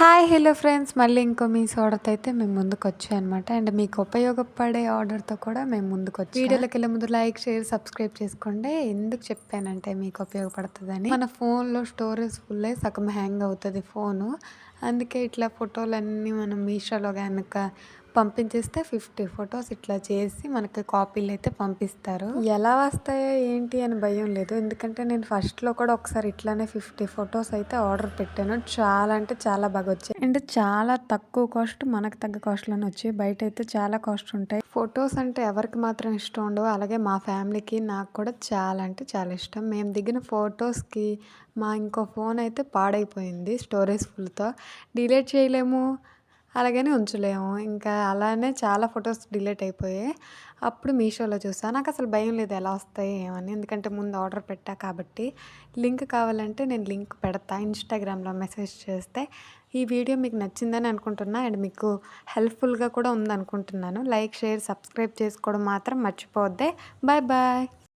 Hi hello friends, మళ్ళీ ఇంకో మీ ఆర్డర్తో అయితే మేము ముందుకు వచ్చాయి అనమాట. అండ్ మీకు ఉపయోగపడే ఆర్డర్తో కూడా మేము ముందుకు వచ్చాం. వీడియోలోకి వెళ్ళే ముందు లైక్ షేర్ సబ్స్క్రైబ్ చేసుకోండి. ఎందుకు చెప్పానంటే మీకు ఉపయోగపడుతుందని. మన ఫోన్లో స్టోరేజ్ ఫుల్ అయ్యి సగం హ్యాంగ్ అవుతుంది ఫోను. అందుకే ఇట్లా ఫోటోలన్నీ మనం మీషోలో కనుక పంపించేస్తే 50 ఫొటోస్ ఇట్లా చేసి మనకి కాపీలు అయితే పంపిస్తారు. ఎలా వస్తాయో ఏంటి అని భయం లేదు, ఎందుకంటే నేను ఫస్ట్లో కూడా ఒకసారి ఇట్లానే 50 ఫొటోస్ అయితే ఆర్డర్ పెట్టాను. చాలా అంటే చాలా బాగా వచ్చాయి. అండ్ చాలా తక్కువ కాస్ట్, మనకు తగ్గ కాస్ట్లోనే వచ్చాయి. బయట అయితే చాలా కాస్ట్ ఉంటాయి. ఫొటోస్ అంటే ఎవరికి మాత్రం ఇష్టం ఉండవు, అలాగే మా ఫ్యామిలీకి నాకు కూడా చాలా అంటే చాలా ఇష్టం. మేము దిగిన ఫొటోస్కి మా ఇంకో ఫోన్ అయితే పాడైపోయింది స్టోరేజ్ ఫుల్తో. డిలీట్ చేయలేము, అలాగని ఉంచలేము. ఇంకా అలానే చాలా ఫొటోస్ డిలీట్ అయిపోయాయి. అప్పుడు మీషోలో చూసాను. నాకు అసలు భయం లేదు ఎలా వస్తాయి ఏమని, ఎందుకంటే ముందు ఆర్డర్ పెట్టా కాబట్టి. లింక్ కావాలంటే నేను లింక్ పెడతా, ఇన్స్టాగ్రామ్లో మెసేజ్ చేస్తే. ఈ వీడియో మీకు నచ్చిందని అనుకుంటున్నా, అండ్ మీకు హెల్ప్ఫుల్గా కూడా ఉందనుకుంటున్నాను. లైక్ షేర్ సబ్స్క్రైబ్ చేసుకోవడం మాత్రం మర్చిపోవద్దే. Bye bye.